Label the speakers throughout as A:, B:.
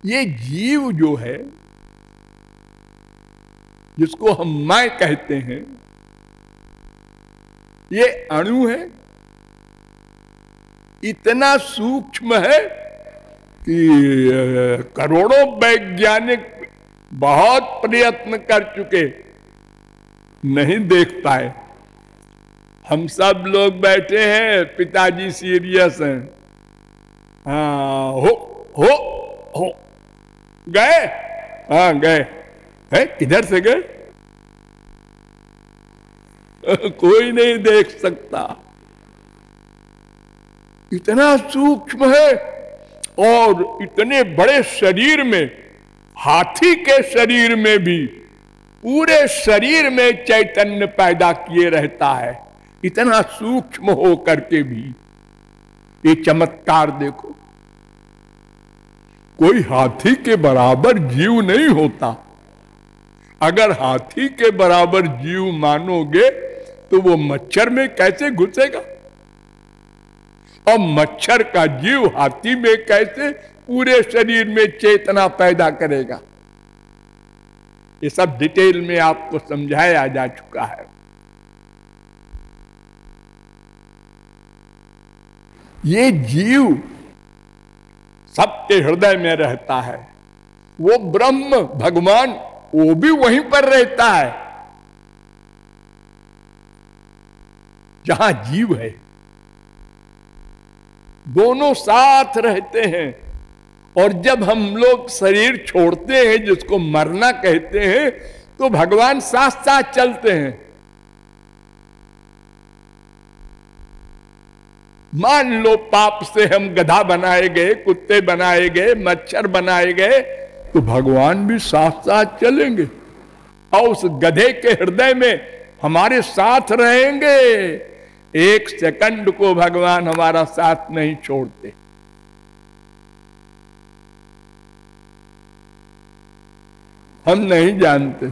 A: ये जीव जो है, जिसको हम मैं कहते हैं, ये अणु है, इतना सूक्ष्म है कि करोड़ों वैज्ञानिक बहुत प्रयत्न कर चुके, नहीं देख पाए। हम सब लोग बैठे हैं, पिताजी सीरियस हैं, हाँ हो गए, हाँ गए है, किधर से गए कोई नहीं देख सकता, इतना सूक्ष्म है। और इतने बड़े शरीर में, हाथी के शरीर में भी पूरे शरीर में चैतन्य पैदा किए रहता है, इतना सूक्ष्म हो करके भी। ये चमत्कार देखो, कोई हाथी के बराबर जीव नहीं होता। अगर हाथी के बराबर जीव मानोगे तो वो मच्छर में कैसे घुसेगा, और मच्छर का जीव हाथी में कैसे पूरे शरीर में चेतना पैदा करेगा। ये सब डिटेल में आपको समझाया जा चुका है। ये जीव सबके हृदय में रहता है, वो ब्रह्म भगवान वो भी वहीं पर रहता है जहां जीव है। दोनों साथ रहते हैं, और जब हम लोग शरीर छोड़ते हैं, जिसको मरना कहते हैं, तो भगवान साथ साथ चलते हैं। मान लो पाप से हम गधा बनाए गए, कुत्ते बनाए गए, मच्छर बनाए गए, तो भगवान भी साथ साथ चलेंगे और उस गधे के हृदय में हमारे साथ रहेंगे। एक सेकंड को भगवान हमारा साथ नहीं छोड़ते। हम नहीं जानते,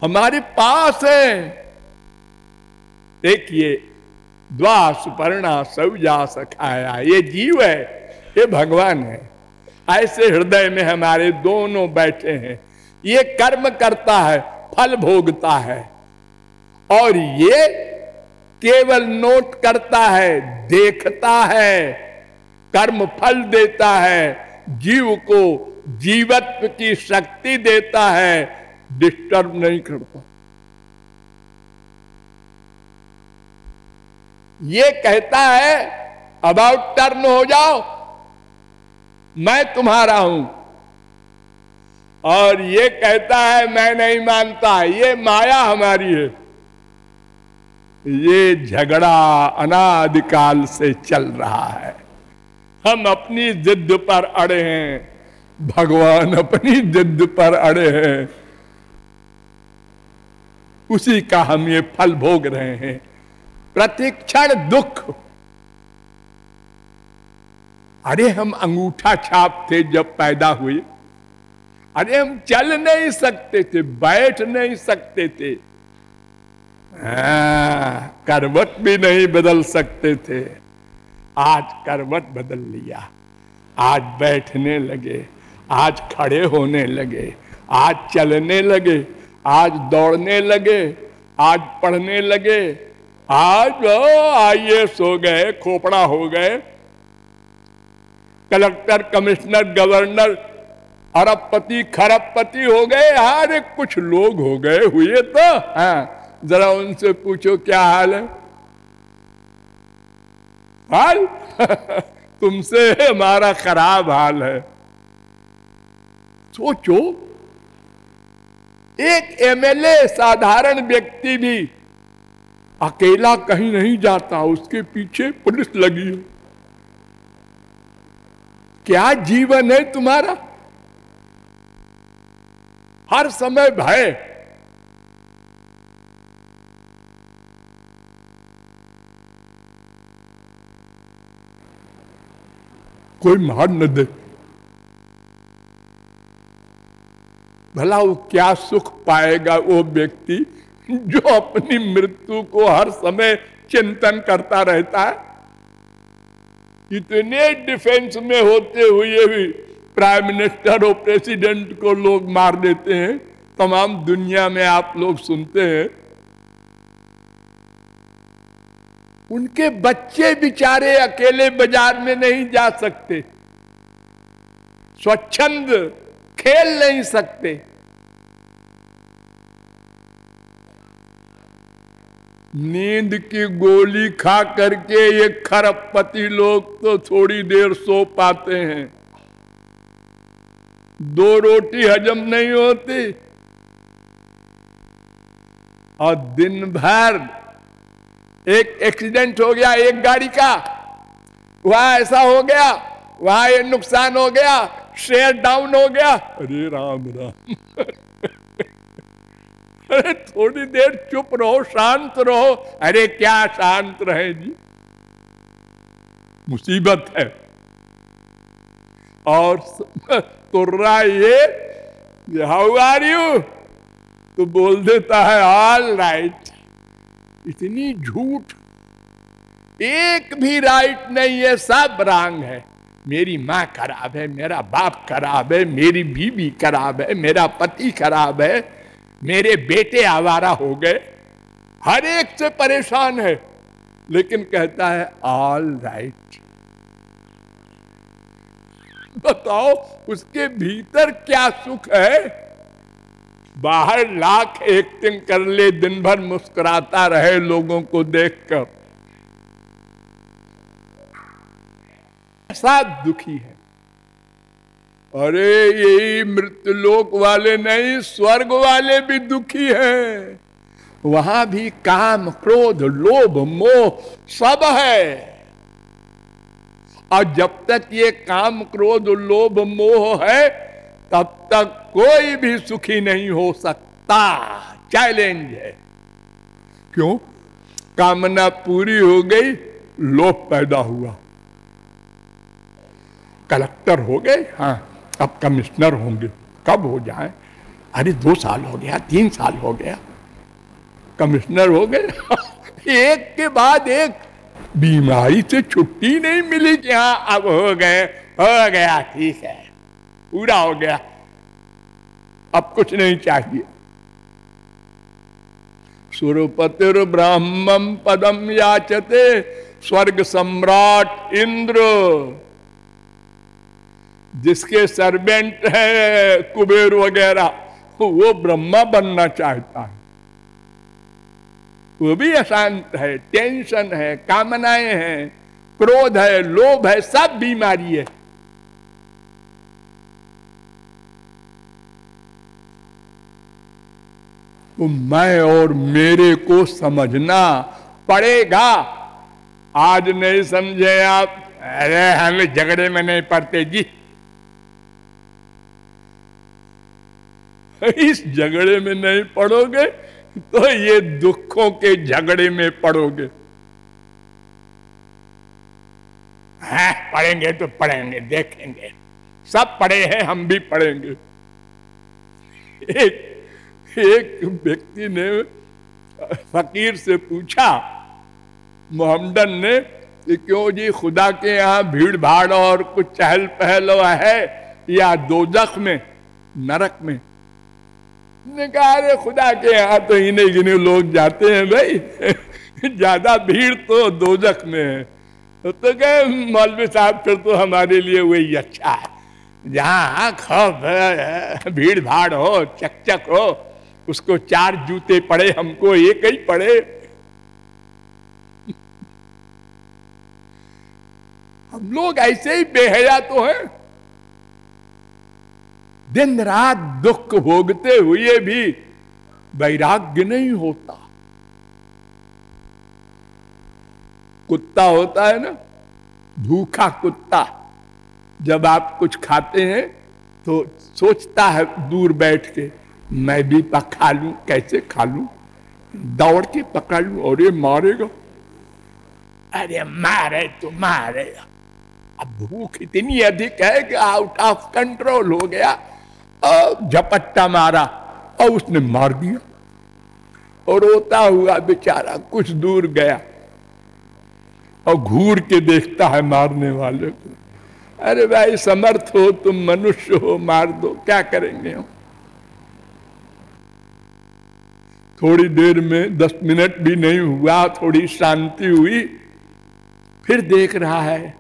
A: हमारे पास है। देखिए, द्वा सुपर्णा सौजा सखाया, ये जीव है, ये भगवान है। ऐसे हृदय में हमारे दोनों बैठे हैं। ये कर्म करता है, फल भोगता है, और ये केवल नोट करता है, देखता है, कर्म फल देता है, जीव को जीवत्व की शक्ति देता है, डिस्टर्ब नहीं करता। ये कहता है अबाउट टर्न हो जाओ, मैं तुम्हारा हूं, और ये कहता है मैं नहीं मानता, ये माया हमारी है। ये झगड़ा अनादिकाल से चल रहा है। हम अपनी जिद पर अड़े हैं, भगवान अपनी जिद पर अड़े हैं, उसी का हम ये फल भोग रहे हैं। प्रतिक्षण दुख। अरे हम अंगूठा छाप थे जब पैदा हुए, अरे हम चल नहीं सकते थे, बैठ नहीं सकते थे, करवट भी नहीं बदल सकते थे। आज करवट बदल लिया, आज बैठने लगे, आज खड़े होने लगे, आज चलने लगे, आज दौड़ने लगे, आज पढ़ने लगे, आज IAS हो गए, खोपड़ा हो गए, कलेक्टर, कमिश्नर, गवर्नर, अरबपति, खरबपति हो गए। अरे कुछ लोग हो गए, हुए तो हाँ, जरा उनसे पूछो क्या हाल है। हाल तुमसे हमारा खराब हाल है। सोचो, एक MLA साधारण व्यक्ति भी अकेला कहीं नहीं जाता, उसके पीछे पुलिस लगी है। क्या जीवन है तुम्हारा? हर समय भय। कोई मार न दे, भला वो क्या सुख पाएगा वो व्यक्ति जो अपनी मृत्यु को हर समय चिंतन करता रहता है। इतने डिफेंस में होते हुए भी प्राइम मिनिस्टर और प्रेसिडेंट को लोग मार देते हैं। तमाम दुनिया में आप लोग सुनते हैं। उनके बच्चे बेचारे अकेले बाजार में नहीं जा सकते, स्वच्छंद खेल नहीं सकते। नींद की गोली खा करके ये खरबपति लोग तो थोड़ी देर सो पाते हैं, 2 रोटी हजम नहीं होती और दिन भर एक एक्सीडेंट हो गया एक गाड़ी का, वहां ऐसा हो गया, वहां ये नुकसान हो गया, शेयर डाउन हो गया। अरे राम राम अरे थोड़ी देर चुप रहो, शांत रहो। अरे क्या शांत रहे जी, मुसीबत है। और तुर्रा ये हाउ आर यू तो बोल देता है ऑल राइट। इतनी झूठ, एक भी राइट नहीं है, सब रॉन्ग है। मेरी माँ खराब है, मेरा बाप खराब है, मेरी बीवी खराब है, मेरा पति खराब है, मेरे बेटे आवारा हो गए, हर एक से परेशान है, लेकिन कहता है ऑल राइट। बताओ उसके भीतर क्या सुख है। बाहर लाख एक्टिंग कर ले, दिन भर मुस्कुराता रहे लोगों को देखकर, ऐसा दुखी है। अरे यही मृत्युलोक वाले नहीं, स्वर्ग वाले भी दुखी हैं। वहां भी काम क्रोध लोभ मोह सब है, और जब तक ये काम क्रोध लोभ मोह है तब तक कोई भी सुखी नहीं हो सकता। चैलेंज है। क्यों? कामना पूरी हो गई, लोभ पैदा हुआ। कलेक्टर हो गए, हाँ अब कमिश्नर होंगे, कब हो जाए? अरे 2 साल हो गया, 3 साल हो गया, कमिश्नर हो गए। एक के बाद एक, बीमारी से छुट्टी नहीं मिली कि हाँ अब हो गए, हो गया, ठीक है, पूरा हो गया, अब कुछ नहीं चाहिए। सुरपतिर ब्राह्मम पदम याचते, स्वर्ग सम्राट इंद्र, जिसके सर्वेंट है कुबेर वगैरह, वो ब्रह्मा बनना चाहता है। वो भी अशांत है, टेंशन है, कामनाएं हैं, क्रोध है, लोभ है, सब बीमारी है। तो मैं और मेरे को समझना पड़ेगा। आज नहीं समझे आप, अरे हम झगड़े में नहीं पड़ते जी। इस झगड़े में नहीं पड़ोगे तो ये दुखों के झगड़े में पड़ोगे। हाँ, पढ़ेंगे तो पढ़ेंगे, देखेंगे, सब पढ़े हैं, हम भी पढ़ेंगे। एक व्यक्ति ने फकीर से पूछा, मोहम्मदन ने, कि क्यों जी खुदा के यहाँ भीड़ भाड़ और कुछ चहल पहल है या दोजख में, नरक में? ने कहा अरे खुदा के यहाँ तो इन्हें गिने लोग जाते हैं भाई, ज्यादा भीड़ तो दोजख में है। तो कहे मौलवी साहब फिर तो हमारे लिए वही अच्छा है, जहाँ खूब भीड़ भाड़ हो, चकचक हो, उसको 4 जूते पड़े, हमको एक ही पड़े। हम लोग ऐसे ही बेहया तो हैं, दिन रात दुख भोगते हुए भी वैराग्य नहीं होता। कुत्ता होता है ना, भूखा कुत्ता, जब आप कुछ खाते हैं तो सोचता है दूर बैठ के, मैं भी खा लूं, कैसे खा लूं, दौड़ के पकड़ लूं, और ये मारेगा, अरे मारे तो मारेगा। अब भूख इतनी अधिक है कि आउट ऑफ कंट्रोल हो गया, और झपट्टा मारा और उसने मार दिया, और रोता हुआ बेचारा कुछ दूर गया, और घूर के देखता है मारने वाले को। अरे भाई समर्थ हो तुम, मनुष्य हो, मार दो, क्या करेंगे हम। थोड़ी देर में 10 मिनट भी नहीं हुआ, थोड़ी शांति हुई, फिर देख रहा है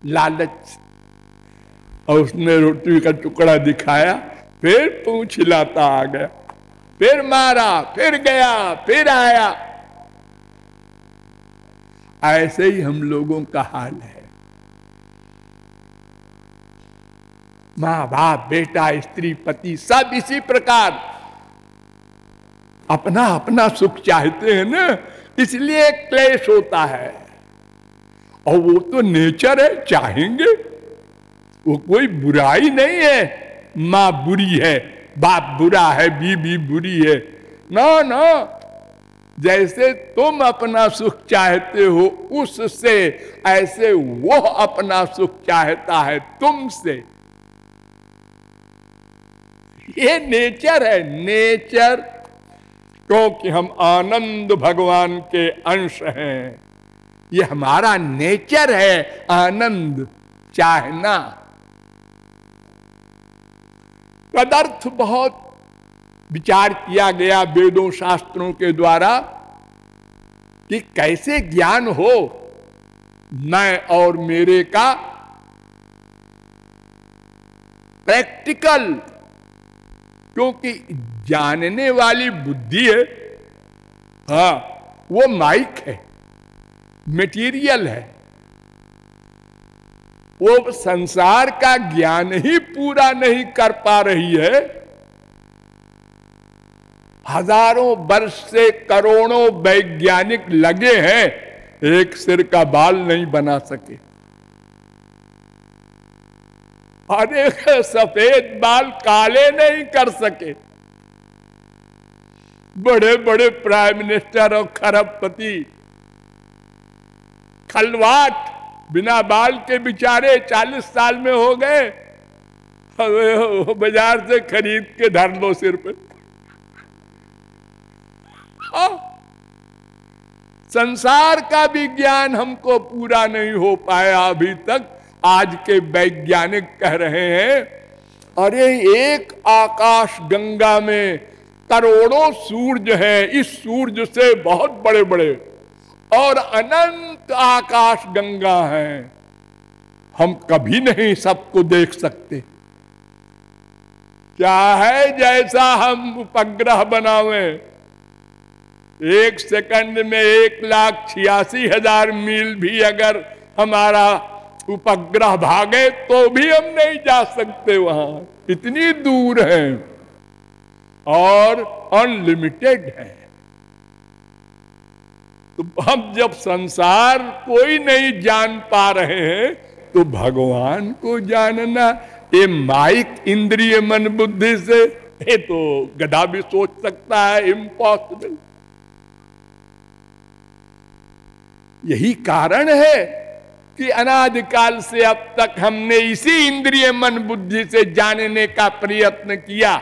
A: लालच, और उसने रोटी का टुकड़ा दिखाया, फिर पूंछ हिलाता आ गया, फिर मारा, फिर गया, फिर आया। ऐसे ही हम लोगों का हाल है। माँ बाप, बेटा, स्त्री, पति, सब इसी प्रकार अपना अपना सुख चाहते हैं ना, इसलिए क्लेश होता है। और वो तो नेचर है, चाहेंगे, वो कोई बुराई नहीं है। माँ बुरी है, बाप बुरा है, बीवी बुरी है, ना ना, जैसे तुम अपना सुख चाहते हो उससे, ऐसे वो अपना सुख चाहता है तुमसे। ये नेचर है, नेचर, क्योंकि हम आनंद भगवान के अंश हैं। ये हमारा नेचर है, आनंद चाहना। पदार्थ बहुत विचार किया गया वेदों शास्त्रों के द्वारा कि कैसे ज्ञान हो मैं और मेरे का प्रैक्टिकल, क्योंकि जानने वाली बुद्धि है, हाँ, वो माइक है, मटेरियल है। वो संसार का ज्ञान ही पूरा नहीं कर पा रही है। हजारों वर्ष से करोड़ों वैज्ञानिक लगे हैं, एक सिर का बाल नहीं बना सके। अरे सफेद बाल काले नहीं कर सके। बड़े बड़े प्राइम मिनिस्टर और खरबपति खलवाट बिना बाल के बेचारे 40 साल में हो गए। बाजार से खरीद के धर लो सिर पे। संसार का विज्ञान हमको पूरा नहीं हो पाया अभी तक। आज के वैज्ञानिक कह रहे हैं, अरे एक आकाश गंगा में करोड़ों सूरज हैं, इस सूरज से बहुत बड़े बड़े, और अनंत आकाश गंगा हैं, हम कभी नहीं सबको देख सकते। क्या है जैसा हम उपग्रह बनावें, 1 सेकंड में 1,86,000 मील भी अगर हमारा उपग्रह भागे तो भी हम नहीं जा सकते वहां, इतनी दूर है और अनलिमिटेड है। तो हम जब संसार कोई नहीं जान पा रहे हैं तो भगवान को जानना, ये माइक इंद्रिय मन बुद्धि से, ये तो गधा भी सोच सकता है, इम्पॉसिबल। यही कारण है कि अनादिकाल से अब तक हमने इसी इंद्रिय मन बुद्धि से जानने का प्रयत्न किया।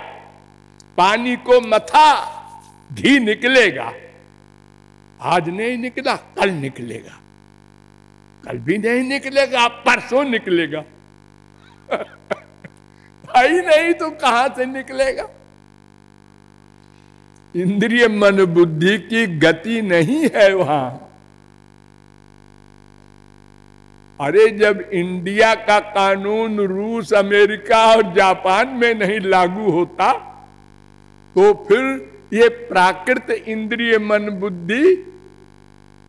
A: पानी को मथा, घी निकलेगा, आज नहीं निकला कल निकलेगा, कल भी नहीं निकलेगा परसों निकलेगा। भाई नहीं तो कहां से निकलेगा। इंद्रिय मन बुद्धि की गति नहीं है वहां। अरे जब इंडिया का कानून रूस, अमेरिका और जापान में नहीं लागू होता तो फिर ये प्राकृत इंद्रिय मन बुद्धि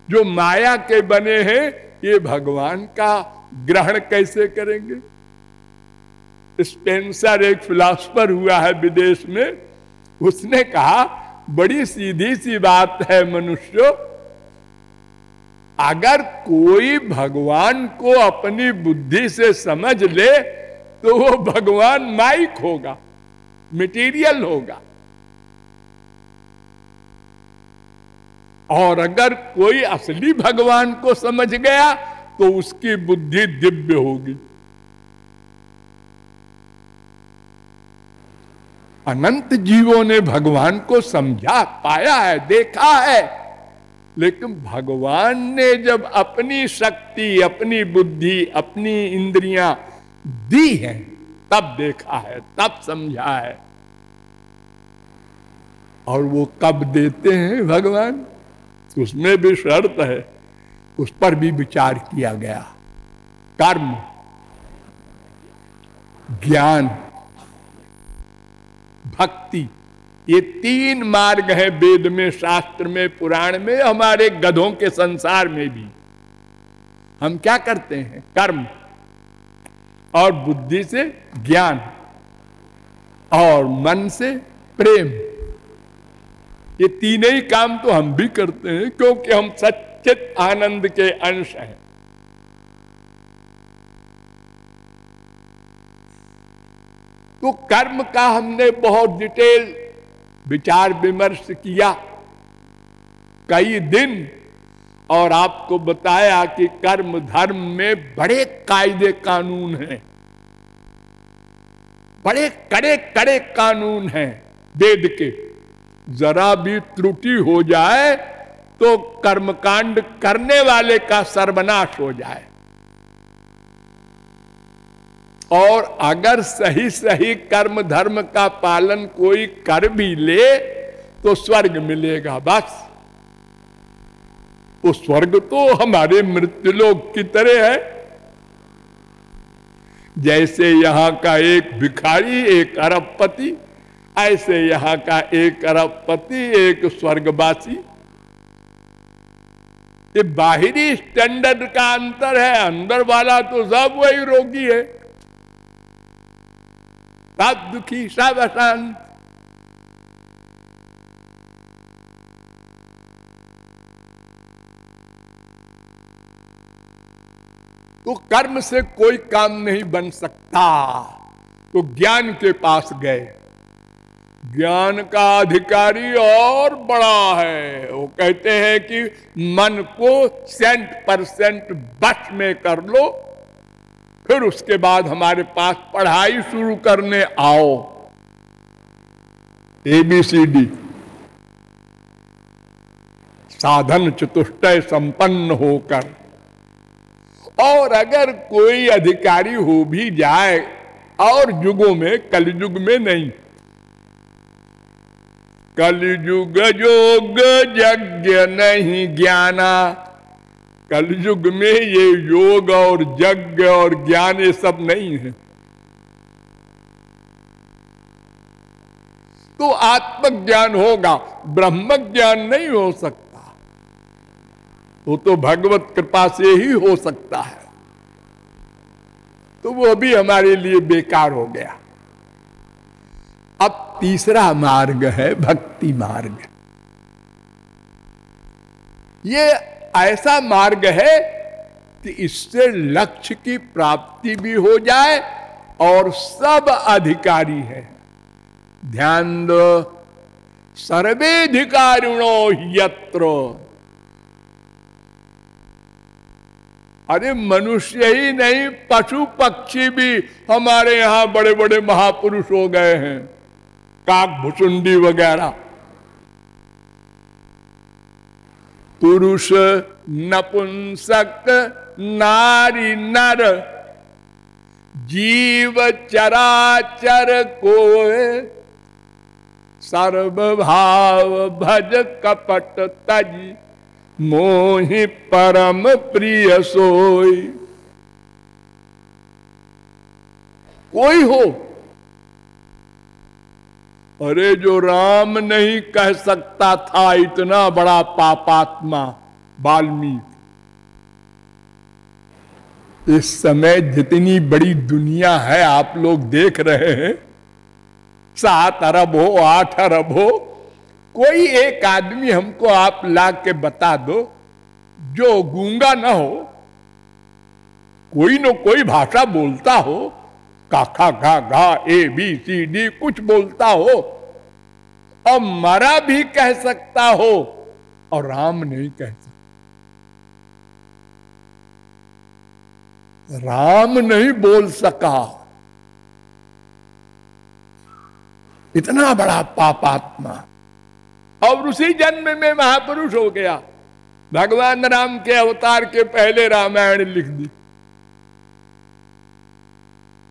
A: जो माया के बने हैं, ये भगवान का ग्रहण कैसे करेंगे। स्पेंसर एक फिलॉसफर हुआ है विदेश में, उसने कहा बड़ी सीधी सी बात है मनुष्य, अगर कोई भगवान को अपनी बुद्धि से समझ ले तो वो भगवान माइक होगा, मटेरियल होगा, और अगर कोई असली भगवान को समझ गया तो उसकी बुद्धि दिव्य होगी। अनंत जीवों ने भगवान को समझा, पाया है, देखा है, लेकिन भगवान ने जब अपनी शक्ति, अपनी बुद्धि, अपनी इंद्रियां दी है, तब देखा है, तब समझा है। और वो कब देते हैं भगवान, उसमें भी शर्त है, उस पर भी विचार किया गया। कर्म, ज्ञान, भक्ति, ये तीन मार्ग हैं वेद में, शास्त्र में, पुराण में, हमारे गधों के संसार में भी। हम क्या करते हैं? कर्म, और बुद्धि से ज्ञान, और मन से प्रेम। ये तीनों ही काम तो हम भी करते हैं, क्योंकि हम सच्चित आनंद के अंश हैं। तो कर्म का हमने बहुत डिटेल विचार विमर्श किया कई दिन, और आपको बताया कि कर्म धर्म में बड़े कायदे कानून हैं, बड़े कड़े कड़े कानून हैं वेद के। जरा भी त्रुटि हो जाए तो कर्मकांड करने वाले का सर्वनाश हो जाए, और अगर सही सही कर्म धर्म का पालन कोई कर भी ले तो स्वर्ग मिलेगा। बस वो स्वर्ग तो हमारे मृत्युलोक की तरह है। जैसे यहां का एक भिखारी एक अरबपति, ऐसे यहां का एक अरबपति एक स्वर्गवासी। ये बाहरी स्टैंडर्ड का अंतर है, अंदर वाला तो सब वही रोगी है, सब दुखी, सब अशांत। तो कर्म से कोई काम नहीं बन सकता। तो ज्ञान के पास गए। ज्ञान का अधिकारी और बड़ा है। वो कहते हैं कि मन को 100% बस में कर लो, फिर उसके बाद हमारे पास पढ़ाई शुरू करने आओ। ABCD, साधन चतुष्टय संपन्न होकर। और अगर कोई अधिकारी हो भी जाए, और युगों में, कलयुग में नहीं, कलयुग योग यज्ञ नहीं ज्ञाना। कलयुग में ये योग और यज्ञ और ज्ञान ये सब नहीं है। तो आत्मज्ञान होगा, ब्रह्म ज्ञान नहीं हो सकता। वो तो भगवत कृपा से ही हो सकता है। तो वो भी हमारे लिए बेकार हो गया। अब तीसरा मार्ग है भक्ति मार्ग। ये ऐसा मार्ग है कि इससे लक्ष्य की प्राप्ति भी हो जाए और सब अधिकारी है। ध्यान दो, सर्वेधिकारिणो यत्र। अरे मनुष्य ही नहीं, पशु पक्षी भी हमारे यहां बड़े बड़े महापुरुष हो गए हैं, काक भुसुंडी वगैरह। पुरुष नपुंसक नारी नर जीव चराचर कोय, सर्वभाव भज कपट तज, मोहि परम प्रिय सोई। कोई हो, अरे जो राम नहीं कह सकता था, इतना बड़ा पापात्मा वाल्मीकि। इस समय जितनी बड़ी दुनिया है आप लोग देख रहे हैं, 7 अरब हो 8 अरब हो, कोई एक आदमी हमको आप ला के बता दो जो गूंगा ना हो, कोई न कोई भाषा बोलता हो, काखा घा घा ABCD कुछ बोलता हो, और मरा भी कह सकता हो, और राम नहीं कह सकता। राम नहीं बोल सका, इतना बड़ा पापात्मा, और उसी जन्म में महापुरुष हो गया। भगवान राम के अवतार के पहले रामायण लिख दी।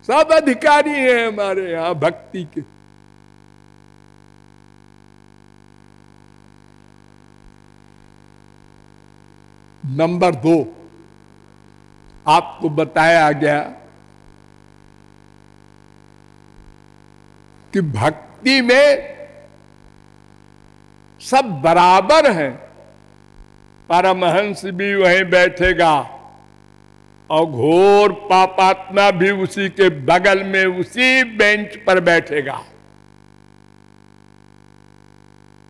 A: सब अधिकारी हैं हमारे यहां भक्ति के। नंबर 2, आपको बताया गया कि भक्ति में सब बराबर हैं। परमहंस भी वहीं बैठेगा और घोर पापात्मा भी उसी के बगल में उसी बेंच पर बैठेगा।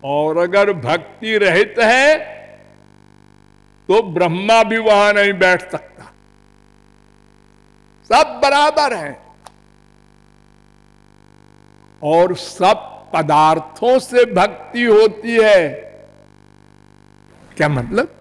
A: और अगर भक्ति रहित है तो ब्रह्मा भी वहां नहीं बैठ सकता। सब बराबर हैं। और सब पदार्थों से भक्ति होती है। क्या मतलब?